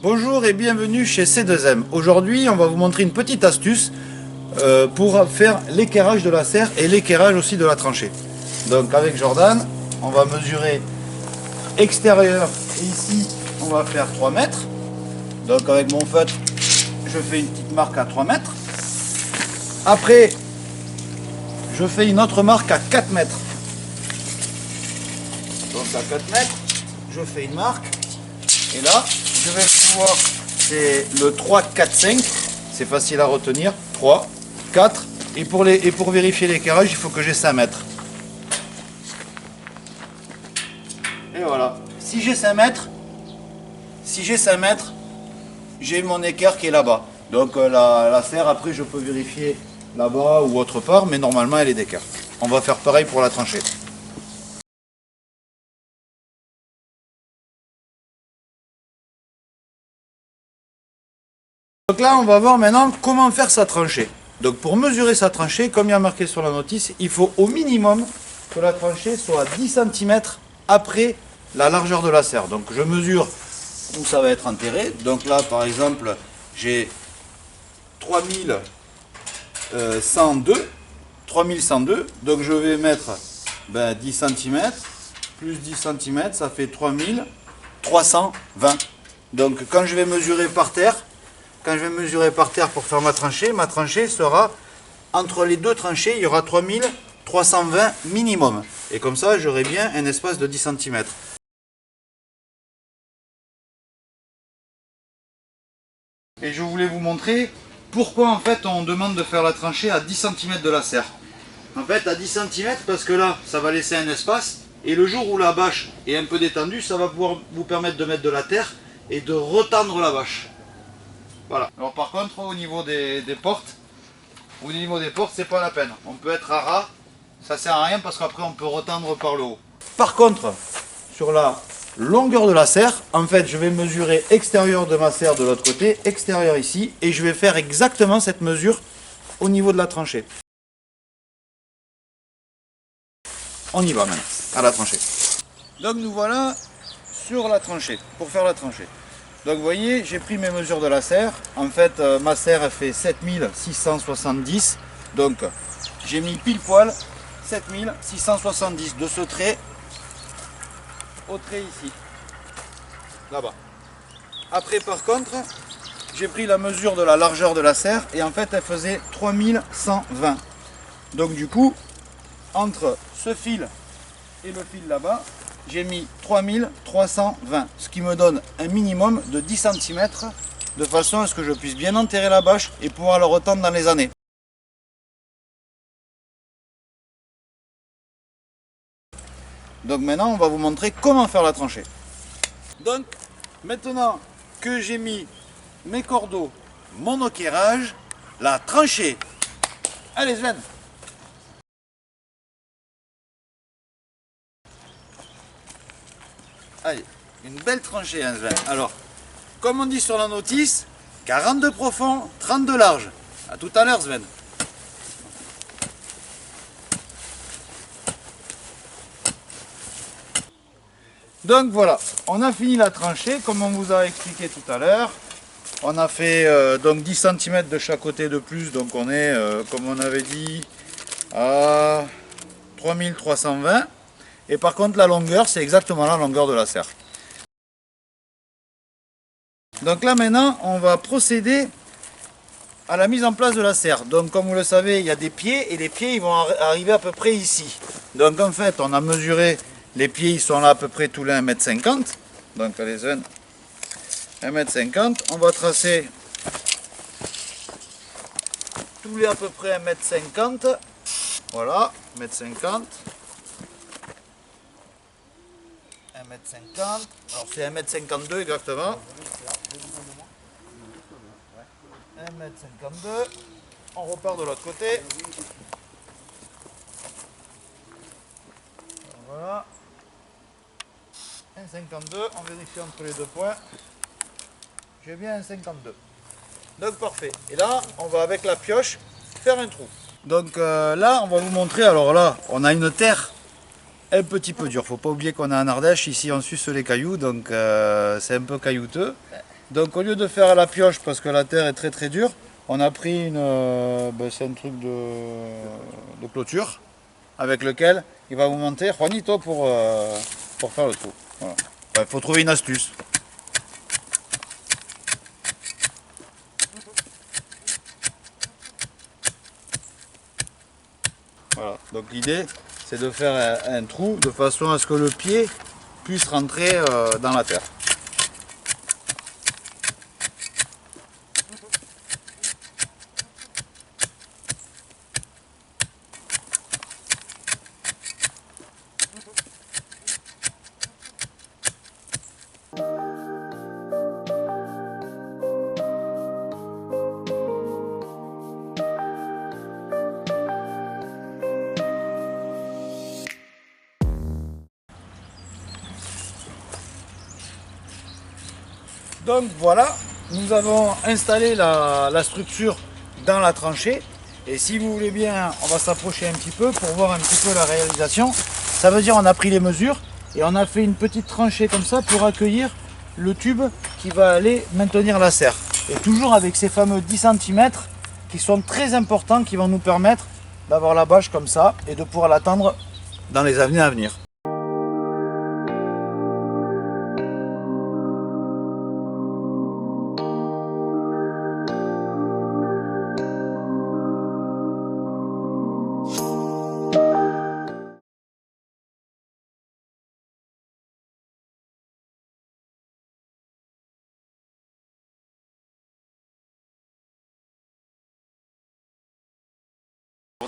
Bonjour et bienvenue chez C2M. Aujourd'hui, on va vous montrer une petite astuce pour faire l'équerrage de la serre et l'équerrage aussi de la tranchée. Donc avec Jordan, on va mesurer extérieur et ici, on va faire 3 mètres. Donc avec mon feutre, je fais une petite marque à 3 mètres. Après, je fais une autre marque à 4 mètres. Donc à 4 mètres, je fais une marque. Et là, je vais pouvoir, c'est le 3, 4, 5, c'est facile à retenir, 3, 4, et pour vérifier l'équerrage, il faut que j'ai 5 mètres. Et voilà, si j'ai 5 mètres, j'ai mon équerre qui est là-bas. Donc la serre, après je peux vérifier là-bas ou autre part, mais normalement elle est d'équerre. On va faire pareil pour la tranchée. Donc là, on va voir maintenant comment faire sa tranchée. Donc pour mesurer sa tranchée, comme il y a marqué sur la notice, il faut au minimum que la tranchée soit 10 cm après la largeur de la serre. Donc je mesure où ça va être enterré. Donc là, par exemple, j'ai 3102. Donc je vais mettre 10 cm plus 10 cm, ça fait 3320. Donc quand je vais mesurer par terre, pour faire ma tranchée sera entre les deux tranchées, il y aura 3320 minimum. Et comme ça, j'aurai bien un espace de 10 cm. Et je voulais vous montrer pourquoi en fait on demande de faire la tranchée à 10 cm de la serre. En fait à 10 cm parce que là, ça va laisser un espace. Et le jour où la bâche est un peu détendue, ça va pouvoir vous permettre de mettre de la terre et de retendre la bâche. Voilà. Alors par contre au niveau des portes, c'est pas la peine. On peut être à ras, ça sert à rien parce qu'après on peut retendre par le haut. Par contre, sur la longueur de la serre, en fait je vais mesurer extérieur de ma serre de l'autre côté, extérieur ici, et je vais faire exactement cette mesure au niveau de la tranchée. On y va maintenant, à la tranchée. Donc nous voilà sur la tranchée, pour faire la tranchée. Donc vous voyez, j'ai pris mes mesures de la serre. En fait, ma serre elle fait 7670. Donc j'ai mis pile poil 7670 de ce trait au trait ici. Là-bas. Après par contre, j'ai pris la mesure de la largeur de la serre et en fait elle faisait 3120. Donc du coup, entre ce fil et le fil là-bas, j'ai mis 3320, ce qui me donne un minimum de 10 cm, de façon à ce que je puisse bien enterrer la bâche et pouvoir la retendre dans les années. Donc maintenant, on va vous montrer comment faire la tranchée. Donc, maintenant que j'ai mis mes cordeaux, mon équerrage, la tranchée. Allez Sven! Allez, une belle tranchée, hein, Sven. Alors, comme on dit sur la notice, 40 de profond, 30 de large. A tout à l'heure, Sven. Donc voilà, on a fini la tranchée, comme on vous a expliqué tout à l'heure. On a fait donc 10 cm de chaque côté de plus, donc on est, comme on avait dit, à 3320. Et par contre, la longueur, c'est exactement la longueur de la serre. Donc là, maintenant, on va procéder à la mise en place de la serre. Donc, comme vous le savez, il y a des pieds et les pieds, ils vont arriver à peu près ici. Donc, en fait, on a mesuré, les pieds, ils sont là à peu près tous les 1,50 m. Donc, allez, 1,50 m. On va tracer tous les à peu près 1,50 m. Voilà, 1,50 m. 1,50 m, alors c'est 1,52 m exactement. 1,52 m, on repart de l'autre côté. Voilà. 1,52, on vérifie entre les deux points. J'ai bien 1,52. Donc parfait. Et là, on va avec la pioche faire un trou. Donc là, on va vous montrer, alors là, on a une terre un petit peu dur. Faut pas oublier qu'on est en Ardèche, ici on suce les cailloux, donc c'est un peu caillouteux. Donc au lieu de faire à la pioche parce que la terre est très dure, on a pris c'est un truc de clôture avec lequel il va vous monter Juanito pour faire le trou. Voilà. Il faut trouver une astuce. Voilà. Donc l'idée c'est de faire un trou de façon à ce que le pied puisse rentrer dans la terre. Donc voilà, nous avons installé la structure dans la tranchée. Et si vous voulez bien, on va s'approcher un petit peu pour voir un petit peu la réalisation. Ça veut dire on a pris les mesures et on a fait une petite tranchée comme ça pour accueillir le tube qui va aller maintenir la serre. Et toujours avec ces fameux 10 cm qui sont très importants, qui vont nous permettre d'avoir la bâche comme ça et de pouvoir l'attendre dans les années à venir.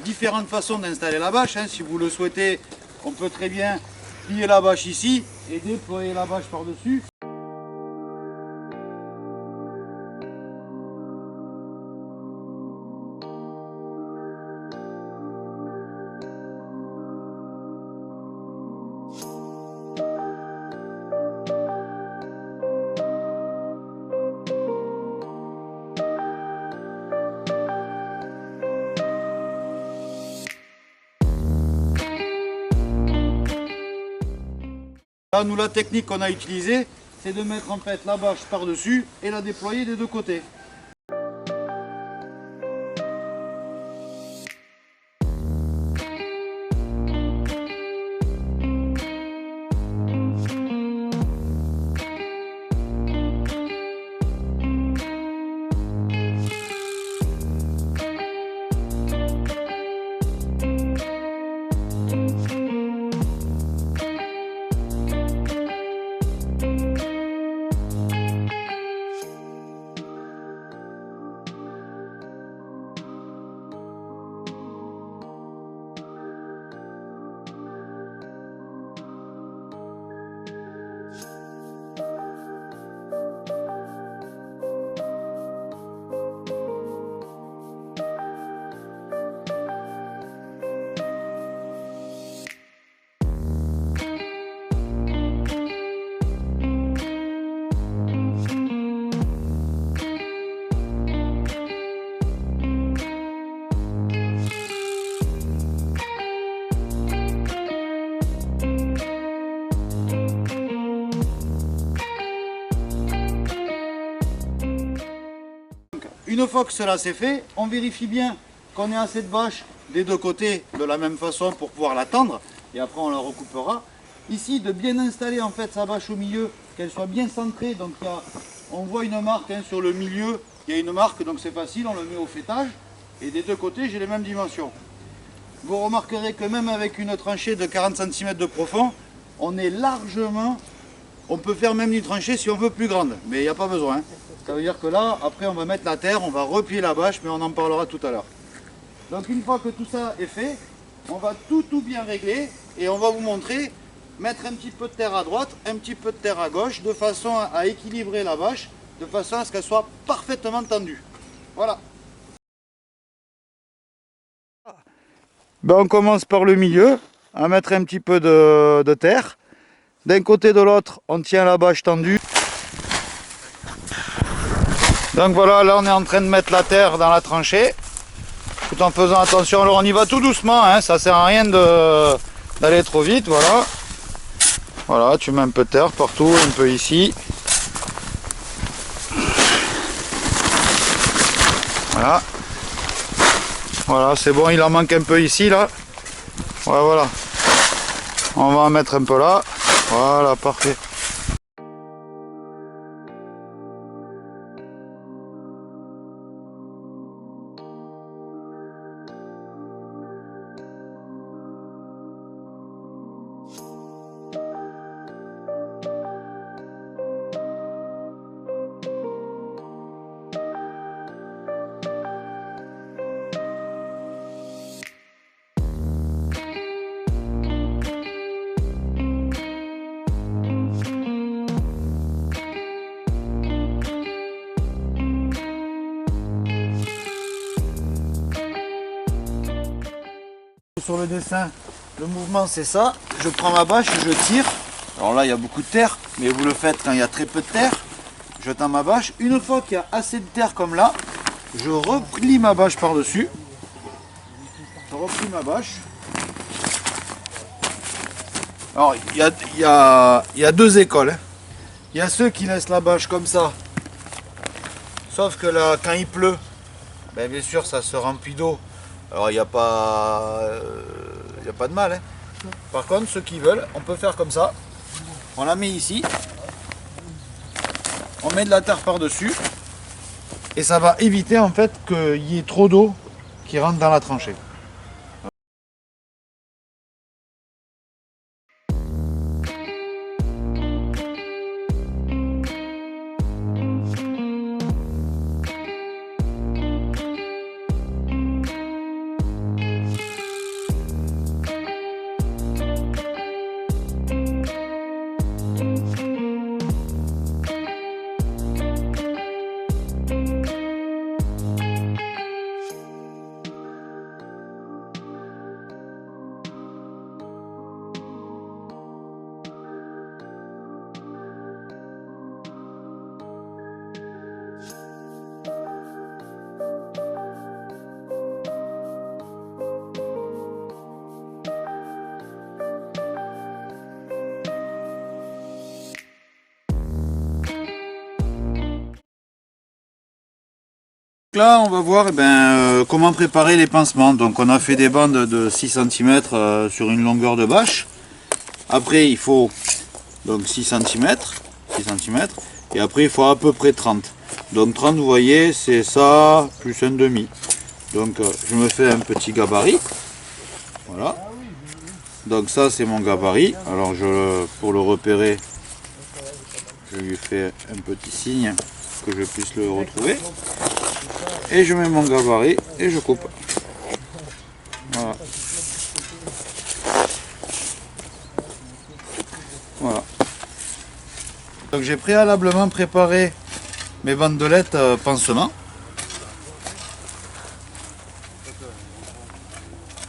Différentes façons d'installer la bâche, hein. Si vous le souhaitez, on peut très bien plier la bâche ici et déployer la bâche par-dessus. Là, nous, la technique qu'on a utilisée, c'est de mettre en fait la bâche par-dessus et la déployer des deux côtés. Une fois que cela c'est fait, on vérifie bien qu'on ait assez de bâche des deux côtés de la même façon pour pouvoir la tendre et après on la recoupera. Ici, de bien installer en fait sa bâche au milieu, qu'elle soit bien centrée. Donc on voit une marque hein, sur le milieu, il y a une marque donc c'est facile, on le met au fêtage et des deux côtés j'ai les mêmes dimensions. Vous remarquerez que même avec une tranchée de 40 cm de profond, on est largement, on peut faire même une tranchée si on veut plus grande, mais il n'y a pas besoin. Hein. Ça veut dire que là, après on va mettre la terre, on va replier la bâche, mais on en parlera tout à l'heure. Donc une fois que tout ça est fait, on va tout bien régler et on va vous montrer, mettre un petit peu de terre à droite, un petit peu de terre à gauche, de façon à équilibrer la bâche, de façon à ce qu'elle soit parfaitement tendue. Voilà. Ben, on commence par le milieu, à mettre un petit peu de terre. D'un côté de l'autre, on tient la bâche tendue. Donc voilà, là on est en train de mettre la terre dans la tranchée, tout en faisant attention. Alors on y va tout doucement, hein, ça sert à rien d'aller trop vite, voilà. Voilà, tu mets un peu de terre partout, un peu ici. Voilà, c'est bon, il en manque un peu ici, là. Ouais, voilà. On va en mettre un peu là. Voilà, parfait. Sur le dessin, le mouvement c'est ça, je prends ma bâche, je tire. Alors là il y a beaucoup de terre, mais vous le faites quand il y a très peu de terre. Je tends ma bâche, une fois qu'il y a assez de terre comme là, je replie ma bâche par dessus. Je replie ma bâche. Alors il y a deux écoles. Il y a ceux qui laissent la bâche comme ça, sauf que là quand il pleut, ben, bien sûr ça se remplit d'eau. Alors il n'y a pas de mal. Hein. Par contre, ceux qui veulent, on peut faire comme ça. On la met ici. On met de la terre par-dessus. Et ça va éviter en fait qu'il y ait trop d'eau qui rentre dans la tranchée. Là on va voir comment préparer les pansements. Donc on a fait des bandes de 6 cm sur une longueur de bâche. Après il faut donc 6 cm et après il faut à peu près 30. Donc 30 vous voyez c'est ça plus un demi. Donc je me fais un petit gabarit. Voilà. Donc ça c'est mon gabarit. Alors pour le repérer je lui fais un petit signe que je puisse le retrouver. Et je mets mon gabarit et je coupe. Voilà. Voilà. Donc j'ai préalablement préparé mes bandelettes pansement.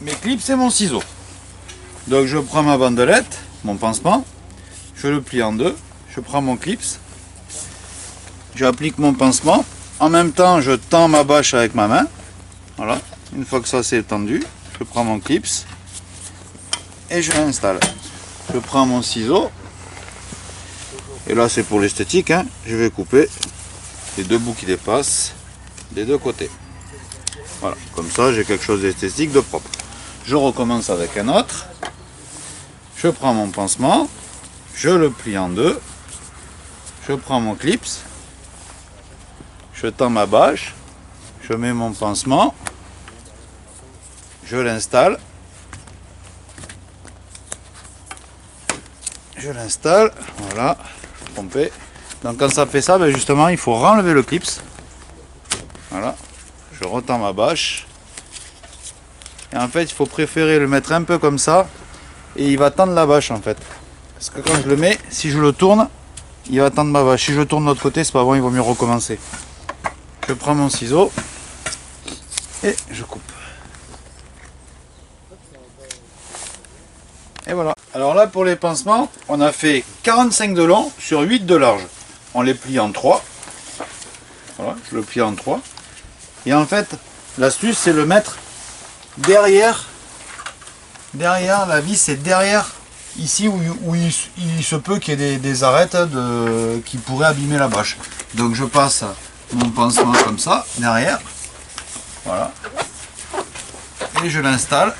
Mes clips et mon ciseau. Donc je prends ma bandelette, mon pansement, je le plie en deux, je prends mon clips, j'applique mon pansement. En même temps, je tends ma bâche avec ma main. Voilà. Une fois que ça c'est tendu, je prends mon clips et je l'installe. Je prends mon ciseau. Et là, c'est pour l'esthétique. Hein. Je vais couper les deux bouts qui dépassent des deux côtés. Voilà. Comme ça, j'ai quelque chose d'esthétique, de propre. Je recommence avec un autre. Je prends mon pansement. Je le plie en deux. Je prends mon clips. Je tends ma bâche, je mets mon pansement, je l'installe, voilà, trompé. Donc quand ça fait ça, justement il faut renlever le clips. Voilà, je retends ma bâche. Et en fait il faut préférer le mettre un peu comme ça et il va tendre la bâche en fait. Parce que quand je le mets, si je le tourne, il va tendre ma bâche. Si je tourne de l'autre côté, c'est pas bon, il vaut mieux recommencer. Je prends mon ciseau et je coupe. Et voilà. Alors là pour les pansements, on a fait 45 de long sur 8 de large. On les plie en 3. Voilà, je le plie en 3. Et en fait, l'astuce c'est le mettre derrière. Derrière, la vis c'est derrière, ici où il se peut qu'il y ait des arêtes qui pourraient abîmer la bâche. Donc je passe mon pansement comme ça, derrière. Voilà. et je l'installe.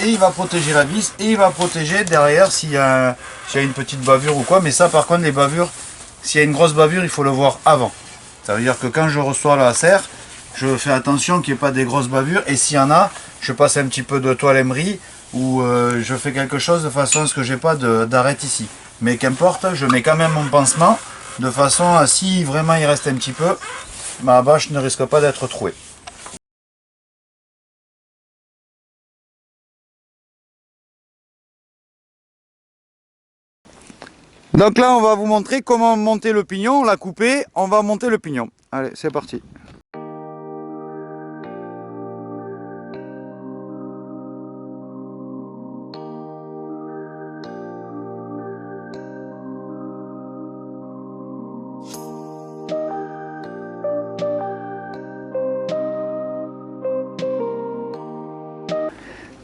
Et il va protéger la vis et il va protéger derrière s'il y a une petite bavure ou quoi. Mais ça par contre les bavures, s'il y a une grosse bavure, il faut le voir avant. Ça veut dire que quand je reçois la serre, je fais attention qu'il n'y ait pas des grosses bavures. Et s'il y en a, je passe un petit peu de toile emery ou je fais quelque chose de façon à ce que j'ai pas d'arête ici. Mais qu'importe, je mets quand même mon pansement de façon à si vraiment il reste un petit peu, ma bâche ne risque pas d'être trouée. Donc là, on va vous montrer comment monter le pignon. On l'a coupé, on va monter le pignon. Allez, c'est parti.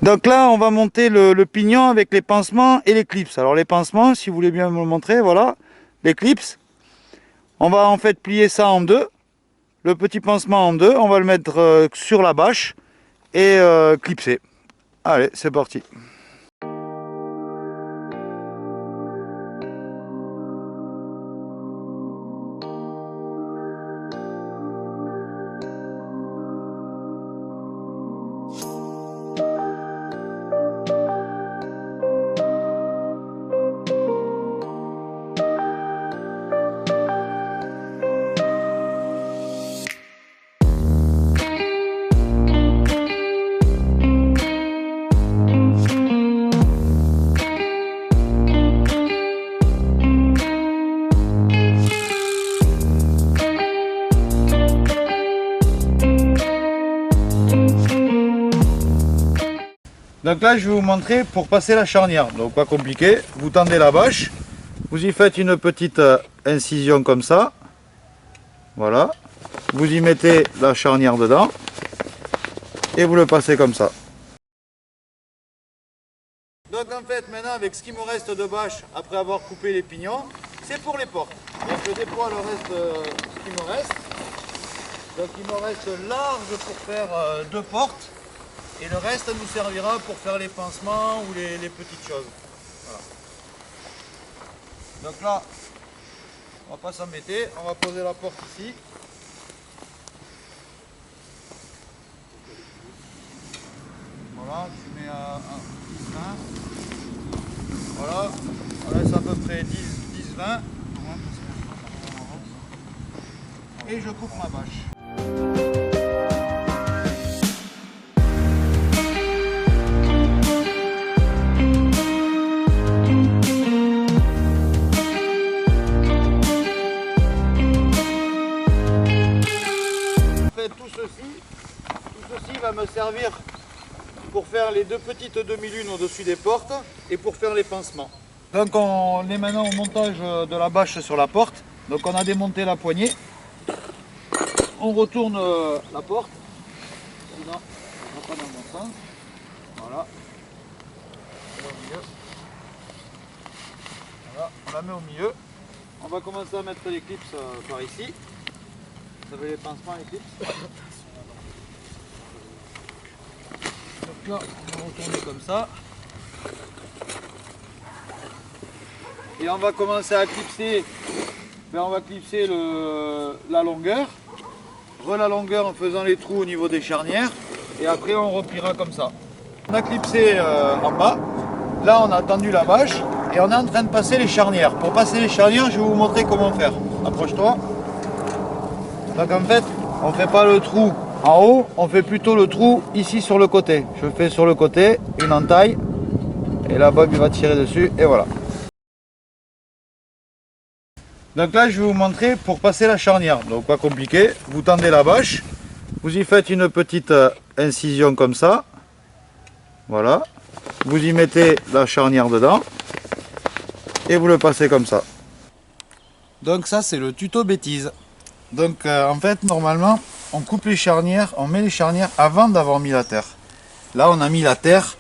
Donc là, on va monter le pignon avec les pansements et les clips. Alors les pansements, si vous voulez bien me le montrer, voilà. Les clips, on va en fait plier ça en deux. Le petit pansement en deux, on va le mettre sur la bâche et clipser. Allez, c'est parti. Donc là, je vais vous montrer pour passer la charnière. Donc pas compliqué, vous tendez la bâche, vous y faites une petite incision comme ça. Voilà. Vous y mettez la charnière dedans et vous le passez comme ça. Donc en fait, maintenant avec ce qui me reste de bâche, après avoir coupé les pignons, c'est pour les portes. Donc je déploie le reste, ce qui me reste. Donc il me reste large pour faire deux portes. Et le reste nous servira pour faire les pansements ou les petites choses. Voilà. Donc là, on va pas s'embêter, on va poser la porte ici. Voilà, tu mets à 10-20. Voilà, on laisse à peu près 10-20. Et je coupe ma bâche. Tout ceci va me servir pour faire les deux petites demi-lunes au-dessus des portes et pour faire les pansements. Donc on est maintenant au montage de la bâche sur la porte. Donc on a démonté la poignée. On retourne la porte. Sinon, on va pas dans le bon sens. Voilà. Voilà, on la met au milieu. On va commencer à mettre les clips par ici. Vous savez les pansements, les clips. Donc là, on va retourner comme ça. Et on va commencer à clipser. On va clipser la longueur. La longueur en faisant les trous au niveau des charnières. Et après, on repliera comme ça. On a clipsé en bas. Là, on a tendu la bâche. Et on est en train de passer les charnières. Pour passer les charnières, je vais vous montrer comment faire. Approche-toi. Donc en fait, on ne fait pas le trou en haut, on fait plutôt le trou ici sur le côté. Je fais sur le côté une entaille et la bob il va tirer dessus et voilà. Donc là je vais vous montrer pour passer la charnière. Donc pas compliqué, vous tendez la bâche, vous y faites une petite incision comme ça. Voilà. Vous y mettez la charnière dedans et vous le passez comme ça. Donc ça c'est le tuto bêtise. Donc en fait normalement on coupe les charnières, on met les charnières avant d'avoir mis la terre. Là on a mis la terre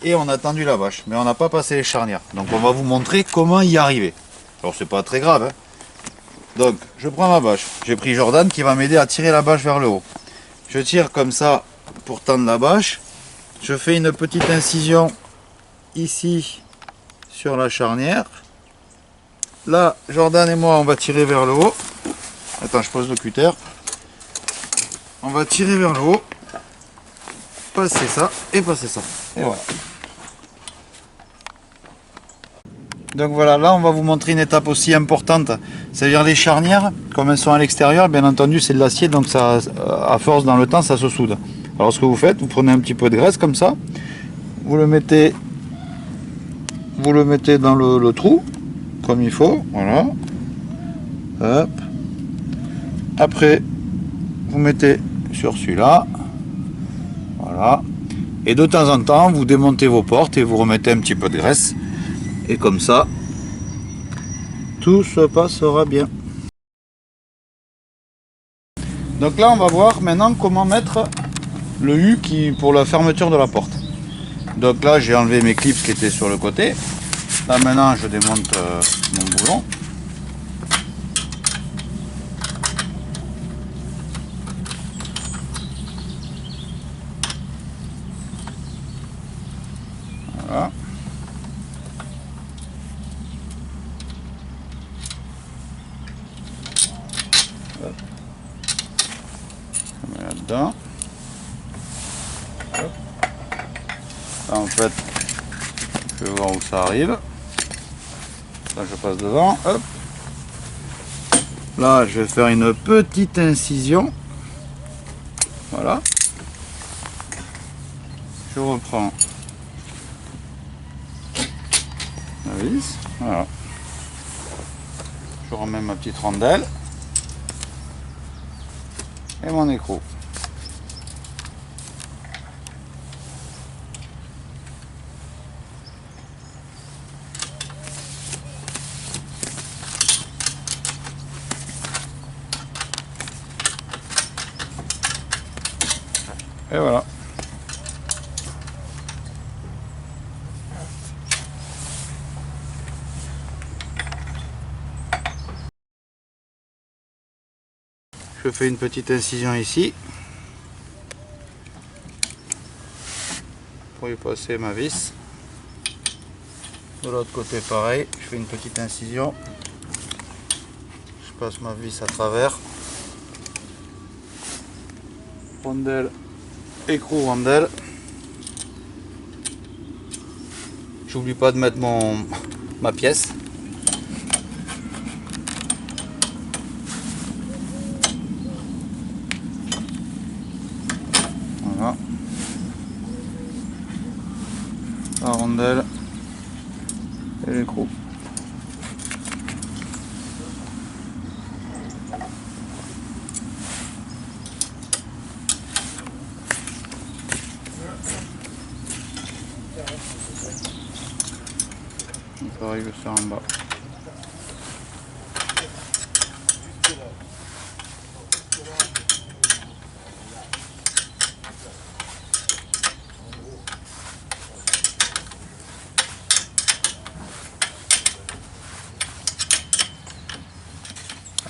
et on a tendu la bâche, mais on n'a pas passé les charnières. Donc on va vous montrer comment y arriver. Alors c'est pas très grave. Donc je prends ma bâche, j'ai pris Jordan qui va m'aider à tirer la bâche vers le haut. Je tire comme ça pour tendre la bâche. Je fais une petite incision ici sur la charnière. Là, Jordan et moi, on va tirer vers le haut. Attends, je pose le cutter. On va tirer vers le haut. Passer ça et passer ça. Et voilà. Donc voilà, là on va vous montrer une étape aussi importante, c'est-à-dire les charnières, comme elles sont à l'extérieur, bien entendu c'est de l'acier, donc ça, à force dans le temps ça se soude. Alors ce que vous faites, vous prenez un petit peu de graisse comme ça, vous le mettez dans le trou, comme il faut, voilà. Hop. Après, vous mettez sur celui-là, voilà. Et de temps en temps, vous démontez vos portes et vous remettez un petit peu de graisse. Et comme ça, tout se passera bien. Donc là, on va voir maintenant comment mettre le U pour la fermeture de la porte. Donc là, j'ai enlevé mes clips qui étaient sur le côté. Là maintenant, je démonte mon boulon. Voilà. Là-dedans. Là, en fait, je vais voir où ça arrive. Là, je passe devant. Hop. Là, je vais faire une petite incision. Voilà. Je reprends la vis. Voilà. Je remets ma petite rondelle. Et mon écrou. Et voilà. Je fais une petite incision ici pour y passer ma vis. De l'autre côté pareil, je fais une petite incision. Je passe ma vis à travers. Rondelle, écrou, rondelle. J'oublie pas de mettre ma pièce. Voilà. La rondelle et l'écrou. Ça arrive sur en bas.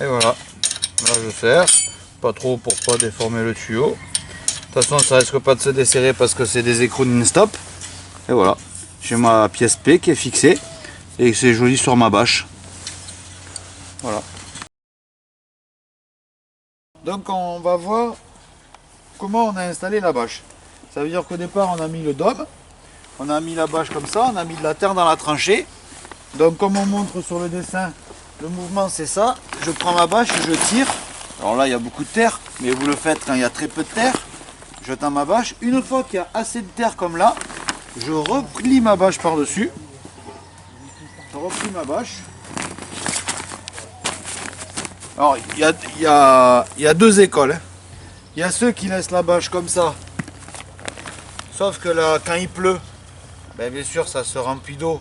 Et voilà, là je serre, pas trop pour pas déformer le tuyau. De toute façon ça risque pas de se desserrer parce que c'est des écrous non-stop. Et voilà, j'ai ma pièce P qui est fixée et c'est joli sur ma bâche. Voilà. Donc on va voir comment on a installé la bâche. Ça veut dire qu'au départ on a mis le dôme, on a mis la bâche comme ça, on a mis de la terre dans la tranchée. Donc comme on montre sur le dessin, le mouvement c'est ça, je prends ma bâche et je tire. Alors là il y a beaucoup de terre, mais vous le faites quand il y a très peu de terre. Je tends ma bâche, une fois qu'il y a assez de terre comme là, je replie ma bâche par dessus. Je replie ma bâche. Alors il y a deux écoles. Il y a ceux qui laissent la bâche comme ça. Sauf que là quand il pleut, ben, bien sûr ça se remplit d'eau.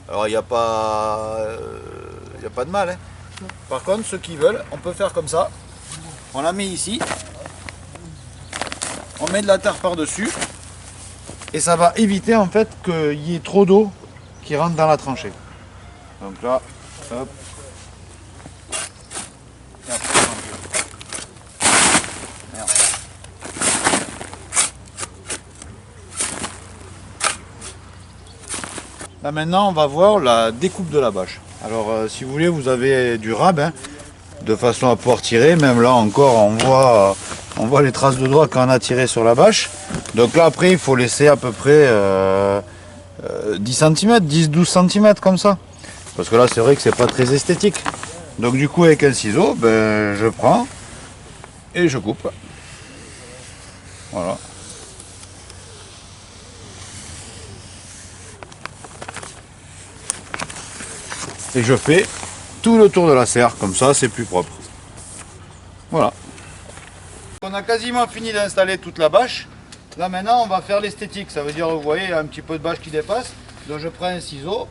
Alors il n'y a pas de mal. Hein. Par contre ceux qui veulent, on peut faire comme ça. On la met ici. On met de la terre par-dessus. Et ça va éviter en fait qu'il y ait trop d'eau qui rentre dans la tranchée. Donc là, hop. Et après, merde. Là maintenant on va voir la découpe de la bâche. Alors si vous voulez, vous avez du rab, hein, de façon à pouvoir tirer. Même là encore on voit les traces de doigts quand on a tiré sur la bâche. Donc là après il faut laisser à peu près 10 cm, 10-12 cm comme ça. Parce que là c'est vrai que c'est pas très esthétique. Donc du coup avec un ciseau, ben, je prends et je coupe. Voilà. Et je fais tout le tour de la serre, comme ça c'est plus propre. Voilà. On a quasiment fini d'installer toute la bâche. Là maintenant on va faire l'esthétique, ça veut dire vous voyez il y a un petit peu de bâche qui dépasse. Donc je prends un ciseau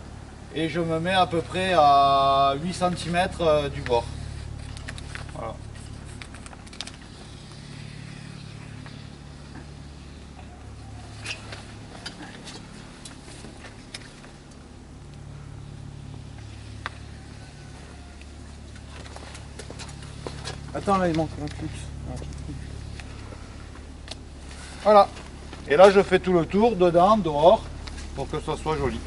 et je me mets à peu près à 8 cm du bord. Voilà. Attends, là il manque un truc. Voilà. Et là je fais tout le tour, dedans, dehors, pour que ça soit joli.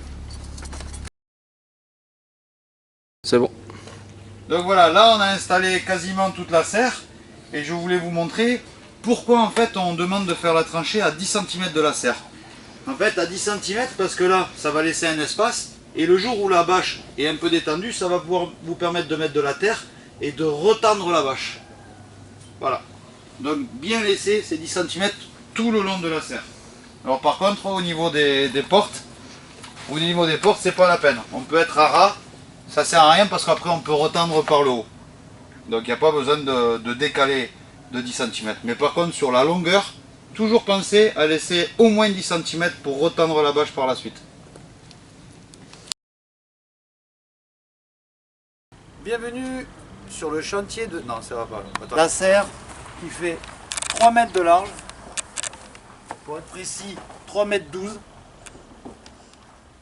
C'est bon. Donc voilà, là on a installé quasiment toute la serre. Et je voulais vous montrer pourquoi en fait on demande de faire la tranchée à 10 cm de la serre. En fait à 10 cm parce que là ça va laisser un espace. Et le jour où la bâche est un peu détendue, ça va pouvoir vous permettre de mettre de la terre et de retendre la bâche. Voilà. Donc bien laisser ces 10 cm tout le long de la serre. Alors par contre au niveau des portes, c'est pas la peine. On peut être à ras, ça sert à rien parce qu'après on peut retendre par le haut. Donc il n'y a pas besoin de décaler de 10 cm. Mais par contre sur la longueur, toujours penser à laisser au moins 10 cm pour retendre la bâche par la suite. Bienvenue sur le chantier de... Non, ça va pas. Attends. La serre qui fait 3 mètres de large. Pour être précis, 3 mètres 12.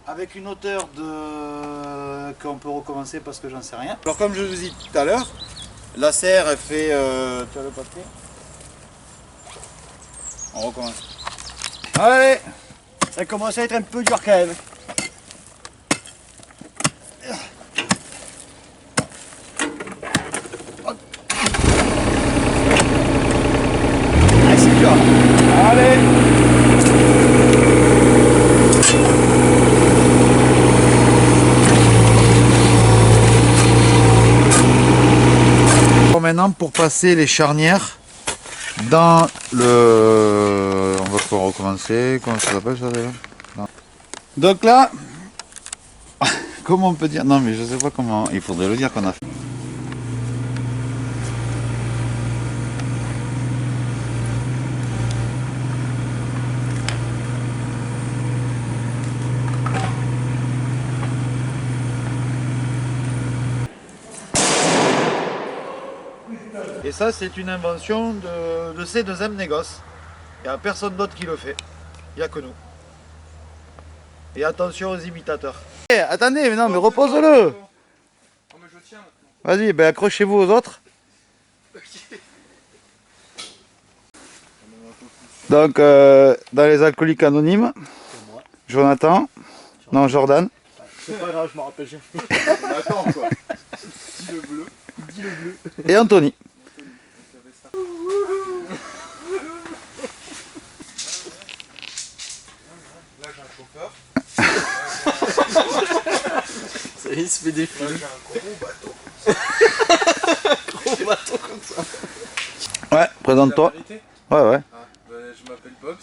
Avec une hauteur de... qu'on peut recommencer parce que j'en sais rien. Alors comme je vous ai dit tout à l'heure, la serre elle fait... Tu as le papier? On recommence. Allez! Ça commence à être un peu dur quand même. Ah, c'est dur. Allez! Maintenant pour passer les charnières dans le... On va pouvoir recommencer. Comment ça s'appelle ça déjà? Non. Donc là, comment on peut dire? Non mais je sais pas comment. Il faudrait le dire qu'on a fait. Et ça, c'est une invention de ces deuxièmes négoces. Il n'y a personne d'autre qui le fait. Il n'y a que nous. Et attention aux imitateurs. Hey, attendez, mais non, mais repose-le. Vas-y, ben accrochez-vous aux autres. Donc, dans les alcooliques anonymes, Jonathan, non, Jordan. C'est pas grave, je m'en rappelle jamais. Attends, quoi. Dis le bleu. Dis le bleu. Et Anthony. Là j'ai un chauffeur. Ça y est, il se fait des films. Là j'ai un gros bateau. Gros bateau comme ça. Ouais, présente-toi. La vérité ? Ouais, ouais. Ah, je m'appelle Bob.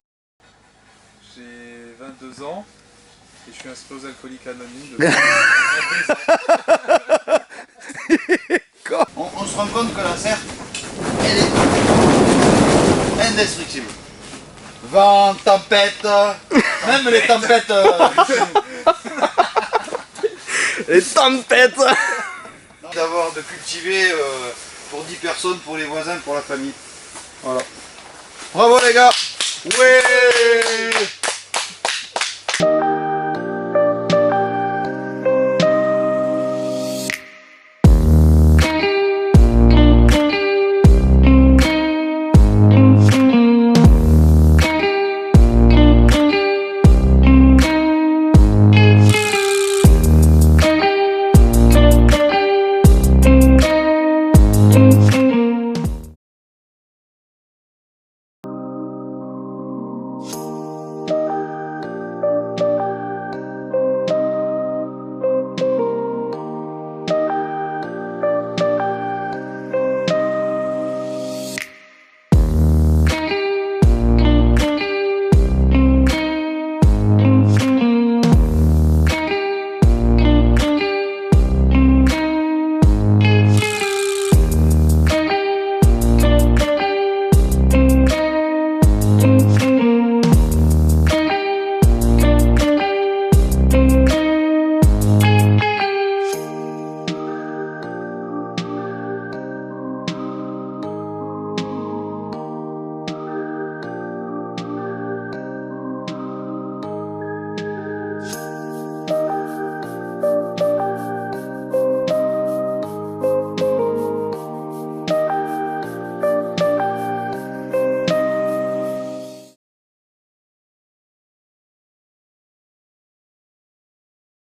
J'ai 22 ans. Et je suis inscrit aux alcooliques anonymes depuis 22 ans. On se rend compte que la serre, elle est indestructible. Vent, tempête, même les tempêtes. Les tempêtes. D'avoir de cultiver pour 10 personnes, pour les voisins, pour la famille. Voilà. Bravo les gars. Ouais.